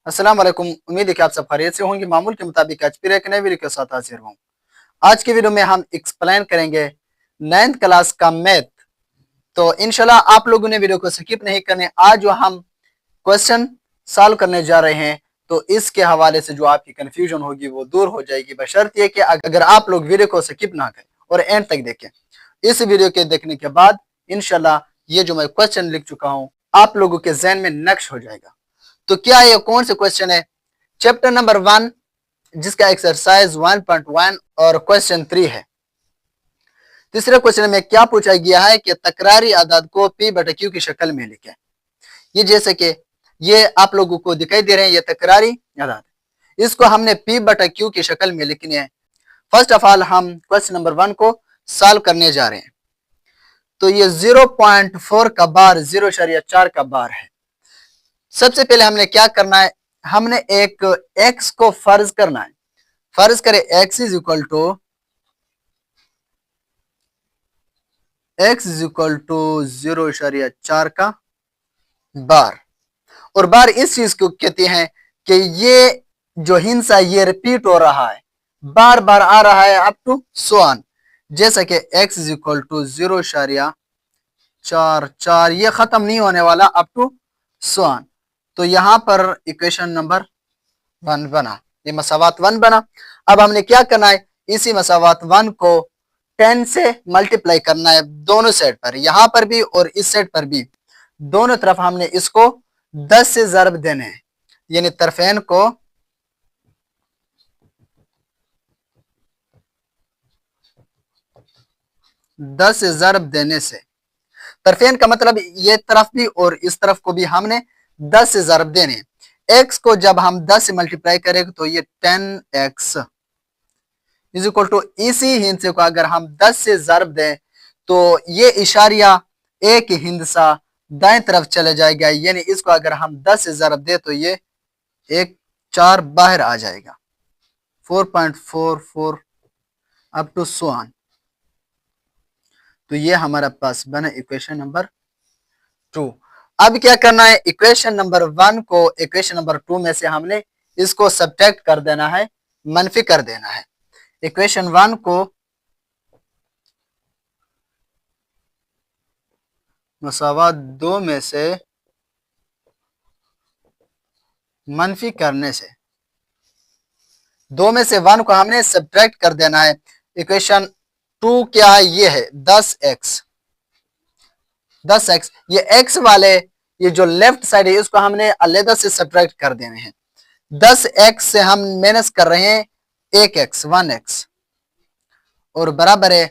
अस्सलाम वालेकुम। उम्मीद है कि आप सब खैरियत से होंगे। मामूल के मुताबिक आज फिर एक नए वीडियो के साथ हाजिर हूँ। आज की वीडियो में हम एक्सप्लेन करेंगे 9th क्लास का मैथ। तो इंशाल्लाह आप लोगों ने वीडियो को स्किप नहीं करने। आज जो हम क्वेश्चन सॉल्व करने जा रहे हैं तो इसके हवाले से जो आपकी कंफ्यूजन होगी वो दूर हो जाएगी, बशर्त ये कि अगर आप लोग वीडियो को स्किप ना करें और एंड तक देखें। इस वीडियो के देखने के बाद इंशाल्लाह ये जो मैं क्वेश्चन लिख चुका हूँ आप लोगों के जहन में नक्श हो जाएगा। तो क्या ये कौन से क्वेश्चन है? चैप्टर नंबर 1 जिसका एक्सरसाइज 1.1 और क्वेश्चन 3 है। तीसरे क्वेश्चन में क्या पूछा गया है कि तकरारी आदाद को पी बटा क्यू की शक्ल में लिखें। ये जैसे कि ये आप लोगों को दिखाई दे रहे हैं, ये तकरारी आदाद, इसको हमने पी बटा क्यू की शक्ल में लिखनी है। फर्स्ट ऑफ ऑल हम क्वेश्चन नंबर 1 को सॉल्व करने जा रहे हैं। तो ये 0.4 का बार 0.4 का बार है। सबसे पहले हमने क्या करना है, हमने एक x को फर्ज करना है। फर्ज करें x इज इक्वल टू 0.4 का बार। और बार इस चीज को कहते हैं कि ये जो हिंसा ये रिपीट हो रहा है, बार बार आ रहा है अप टू सो ऑन। जैसा कि x इज इक्वल टू 0.44 ये खत्म नहीं होने वाला अप टू सो ऑन। तो यहां पर इक्वेशन नंबर 1 बना, ये मसावात 1 बना। अब हमने क्या करना है, इसी मसावात 1 को 10 से मल्टीप्लाई करना है दोनों साइड पर, यहां पर भी और इस साइड पर भी। दोनों तरफ हमने इसको 10 से ज़रब देने हैं, यानी तरफेन को 10 से ज़रब देने से, तरफेन का मतलब ये तरफ भी और इस तरफ को भी हमने 10 से ज़रब देने। x को जब हम 10 से मल्टीप्लाई करेंगे तो ये 10x इज इक्वल टू, इसी हिंसे को अगर हम 10 से ज़रब दें तो ये इशारिया एक हिंसा दाएं तरफ चले जाएगा, यानी इसको अगर हम 10 से ज़रब दें तो ये एक 4 बाहर आ जाएगा, 4.44 अप टू सो ऑन। तो ये हमारा पास बना इक्वेशन नंबर 2। अब क्या करना है, इक्वेशन नंबर 1 को इक्वेशन नंबर 2 में से हमने इसको सब्ट्रैक्ट कर देना है, मनफी कर देना है। इक्वेशन 1 को मसावात 2 में से मनफी करने से, 2 में से 1 को हमने सब्ट्रैक्ट कर देना है। इक्वेशन 2 क्या है, ये है 10x। ये x वाले ये जो लेफ्ट साइड है इसको हमने अलग से सब्ट्रैक्ट कर देने हैं। 10x से हम माइनस कर रहे हैं 1x और बराबर है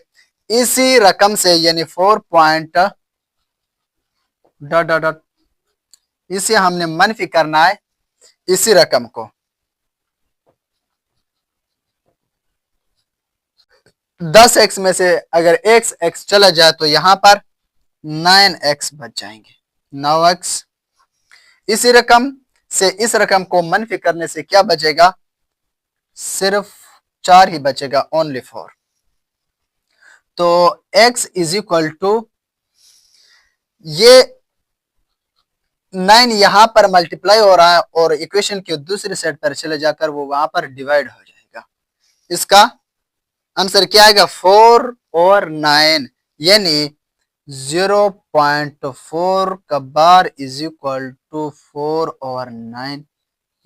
इसी रकम से, यानी 4 पॉइंट डॉट डॉट डॉट, इसे हमने मनफी करना है इसी रकम को। 10x में से अगर x चला जाए तो यहां पर 9x बच जाएंगे, 9x। इसी रकम से इस रकम को मनफी करने से क्या बचेगा, सिर्फ 4 ही बचेगा, ओनली 4। तो x इज इक्वल टू ये 9 यहां पर मल्टीप्लाई हो रहा है और इक्वेशन के दूसरी साइड पर चले जाकर वो वहां पर डिवाइड हो जाएगा। इसका आंसर क्या आएगा, 4 और 9, यानी 0.4 का बार इज इक्वल टू 4 और 9।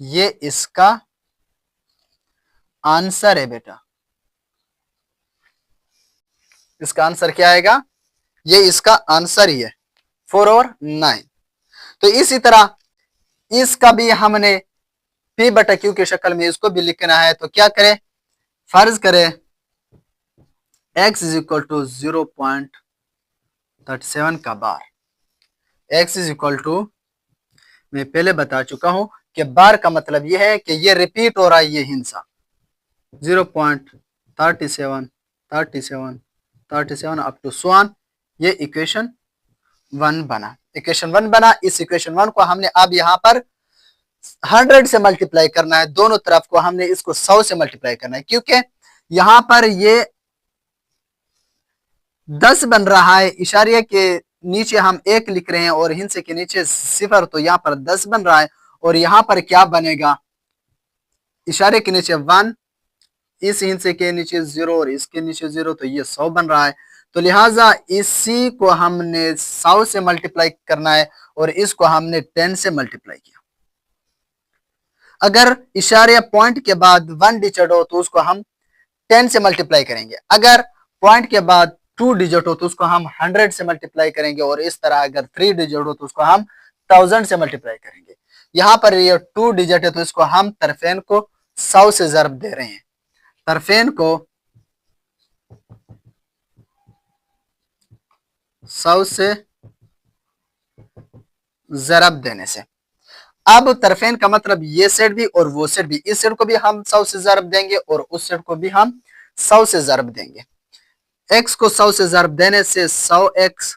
ये इसका आंसर है बेटा। इसका आंसर क्या आएगा, ये इसका आंसर ही है, 4 और 9। तो इसी तरह इसका भी हमने p बटा q की शक्ल में इसको भी लिखना है। तो क्या करें, फर्ज करें x इज इक्वल टू 0.37 का बार। x इज इक्वल टू, मैं पहले बता चुका हूं कि बार का मतलब यह है कि ये रिपीट हो रहा है, ये हिंसा 0.37 अप टू सो ऑन। ये इक्वेशन 1 बना। इक्वेशन 1 बना। इस इक्वेशन 1 को हमने अब यहां पर 100 से मल्टीप्लाई करना है, दोनों तरफ को हमने इसको 100 से मल्टीप्लाई करना है, क्योंकि यहां पर ये 10 बन रहा है, इशारे के नीचे हम 1 लिख रहे हैं और हिंसे के नीचे 0, तो यहां पर 10 बन रहा है और यहाँ पर क्या बनेगा, इशारे के नीचे 1, इस हिस्से के नीचे 0 और इसके नीचे 0, तो ये 100 बन रहा है। तो लिहाजा इसी को हमने 100 से मल्टीप्लाई करना है और इसको हमने 10 से मल्टीप्लाई किया। अगर इशारे पॉइंट के बाद 1 डिजिट हो तो उसको हम 10 से मल्टीप्लाई करेंगे, अगर पॉइंट के बाद 2 डिजिट हो तो उसको हम 100 से मल्टीप्लाई करेंगे, और इस तरह अगर 3 डिजिट हो तो उसको हम 1000 से मल्टीप्लाई करेंगे। यहाँ पर ये 2 डिजिट है तो इसको हम तरफेन को 100 से ज़रब दे रहे हैं, तरफेन को 100 से ज़रब देने से। अब तरफेन का मतलब ये सेट भी और वो सेट भी, इस सेट को भी हम 100 से ज़रब देंगे और उस सेट को भी हम 100 से ज़रब देंगे। x को 100 से ज़रब देने से 100x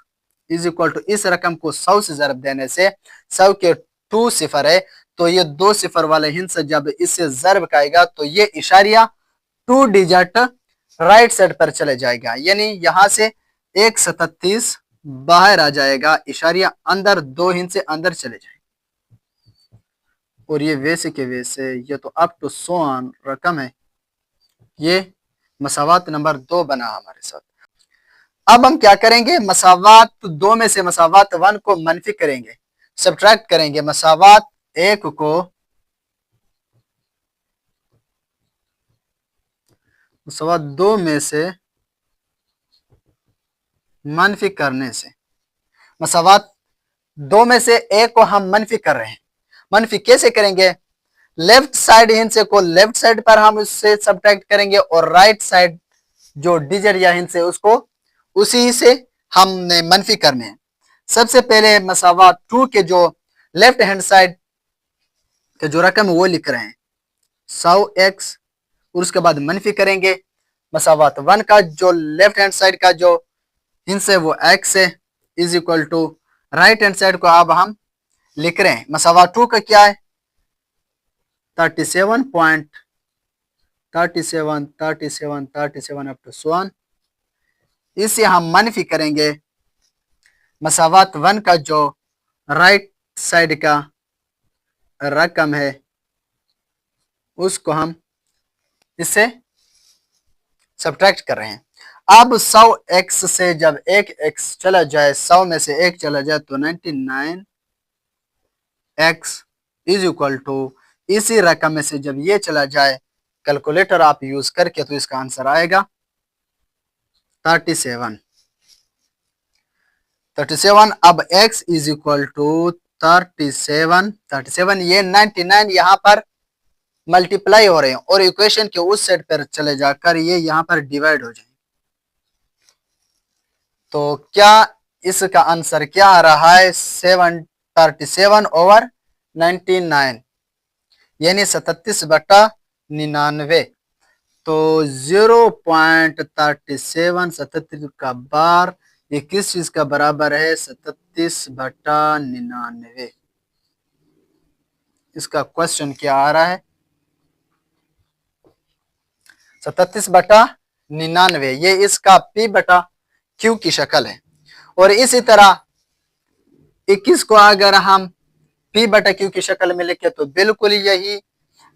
इज इक्वल टू, इस रकम को 100 से ज़रब देने से 100 के 2 सिफर है तो ये 2 सिफर वाले हिस्सा जब इससे ज़रब आएगा तो ये इशारिया 2 डिजिट राइट साइड पर चले जाएगा, यानी यहां से 137 बाहर आ जाएगा, इशारिया अंदर 2 हिस्से अंदर चले जाएंगे। और ये वैसे के वैसे ये तो अप टू 100 रकम है, ये मसावात नंबर 2 बना हमारे साथ। अब हम क्या करेंगे, मसावात 2 में से मसावात 1 को मनफी करेंगे, सब्ट्रैक्ट करेंगे। मसावात 1 को मसावात 2 में से मनफी करने से, मसावात 2 में से 1 को हम मनफी कर रहे हैं। मनफी कैसे करेंगे, लेफ्ट साइड हिस्से को लेफ्ट साइड पर हम उससे सब्ट्रैक्ट करेंगे और राइट साइड जो डिजिट या हिस्से उसको उसी से हमने मनफी करने हैं। सबसे पहले मसावात 2 के जो लेफ्ट हैंड साइड के जो रकम है वो लिख रहे हैं 100x, और उसके बाद मनफी करेंगे। मसावात 1 का जो लेफ्ट हैंड साइड का जो हिस्सा है वो x है, is equal to right hand side को अब हम लिख रहे हैं। मसावात 2 का क्या है 37 अप टू 100, इसे हम मनफी करेंगे। मसावात 1 का जो राइट साइड का रकम है उसको हम इससे सब्ट्रैक्ट कर रहे हैं। अब 100x से जब एक x चला जाए, 100 में से 1 चला जाए तो 99x इज इक्वल टू, इसी रकम में से जब ये चला जाए कैलकुलेटर आप यूज करके तो इसका आंसर आएगा 37। अब x इज इक्वल टू 37 ये 99 यहाँ पर मल्टीप्लाई हो रहे हैं और इक्वेशन के उस साइड पर चले जाकर ये यहाँ पर डिवाइड हो जाएंगे। तो क्या इसका आंसर क्या आ रहा है 37 ओवर 99 यानी 37/99। तो 0.37 77 का बार ये किस चीज का बराबर है 37/99। इसका क्वेश्चन क्या आ रहा है 37/99, ये इसका P/Q की शक्ल है। और इसी तरह 21 को अगर हम P/Q की शक्ल में लिखे तो बिल्कुल यही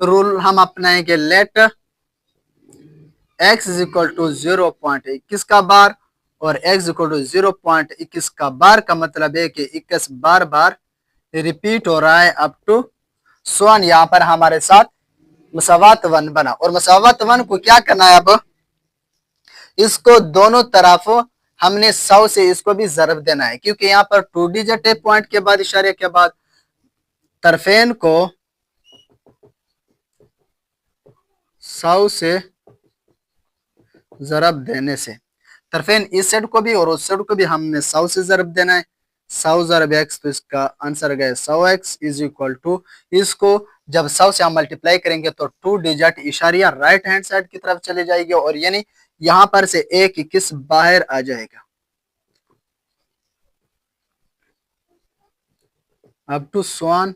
रूल हम अपनाएंगे। Let x is equal to 0.21 का बार और x इक्वल टू 0.21 का बार का मतलब है कि 21 बार बार रिपीट हो रहा है अप टू 100। यहाँ पर हमारे साथ मसावात 1 बना और मसावात 1 को क्या करना है, अब इसको दोनों तरफ हमने 100 से इसको भी ज़रब देना है, क्योंकि यहाँ पर 2 डिजिट है पॉइंट के बाद इशारे के बाद। तरफेन को 100 से ज़रब देने से, तरफेन इस साइड को भी और उस साइड को भी हमने 100 से ज़रब देना है। 100 ज़रब x, तो इसका आंसर गया 100x इज इक्वल टू, इसको जब 100 से हम मल्टीप्लाई करेंगे तो 2 डिजिट इशारिया राइट हैंड साइड की तरफ चले जाएगी और यानी यहां पर से 1 बाहर आ जाएगा। अब टू 100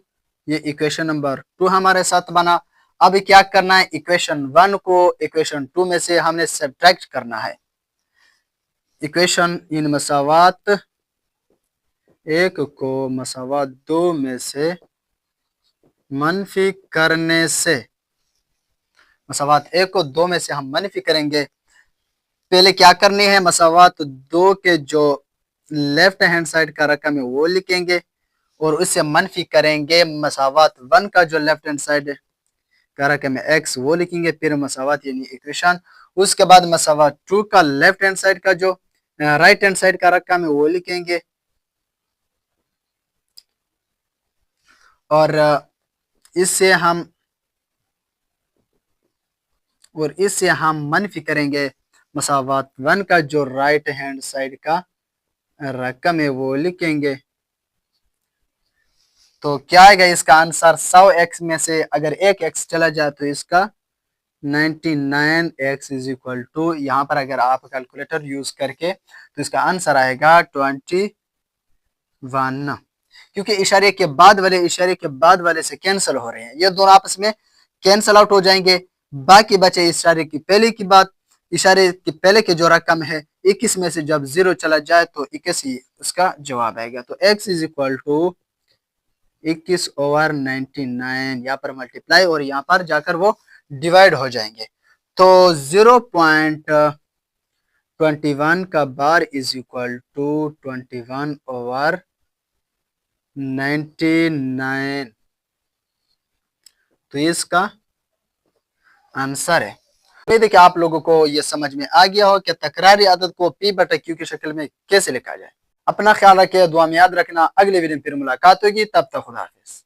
ये इक्वेशन नंबर 2 हमारे साथ बना। अब क्या करना है, इक्वेशन 1 को इक्वेशन 2 में से हमने सब्ट्रैक्ट करना है। इक्वेशन इन मसावात 1 को मसावात 2 में से मनफी करने से मसावात 1 को 2 में से हम मनफी करेंगे। पहले क्या करनी है, मसावात 2 के जो लेफ्ट हैंड साइड का रकम है वो लिखेंगे और उससे मनफी करेंगे मसावात 1 का जो लेफ्ट हैंड साइड का रकम है एक्स वो लिखेंगे, फिर मसावात यानी इक्वेशन। उसके बाद मसावात 2 का लेफ्ट हैंड साइड का जो राइट हैंड साइड का रकम है वो लिखेंगे और इससे हम मनफी करेंगे मसावात 1 का जो राइट हैंड साइड का रकम है वो लिखेंगे। तो क्या आएगा इसका आंसर, 100x में से अगर एक x चला जाए तो इसका 99x इज इक्वल टू, यहाँ पर अगर आप कैलकुलेटर यूज करके तो इसका आंसर आएगा 21, क्योंकि इशारे के बाद वाले से कैंसिल हो रहे हैं, ये दोनों आपस में कैंसिल आउट हो जाएंगे। बाकी बचे इशारे की पहले की बात, इशारे के पहले के जो रकम है 21 में से जब 0 चला जाए तो 21 ही उसका जवाब आएगा। तो x इज इक्वल टू 21/99, यहाँ पर मल्टीप्लाई और यहाँ पर जाकर वो डिवाइड हो जाएंगे। तो 0.21 का बार इज इक्वल टू 21/99, तो इसका आंसर है। उम्मीद है कि आप लोगों को ये समझ में आ गया हो कि तकरारी आदत को पी बटा क्यू की शक्ल में कैसे लिखा जाए। अपना ख्याल रखिए, दुआ में याद रखना। अगले वीडियो में फिर मुलाकात होगी, तब तक खुदा हाफिज।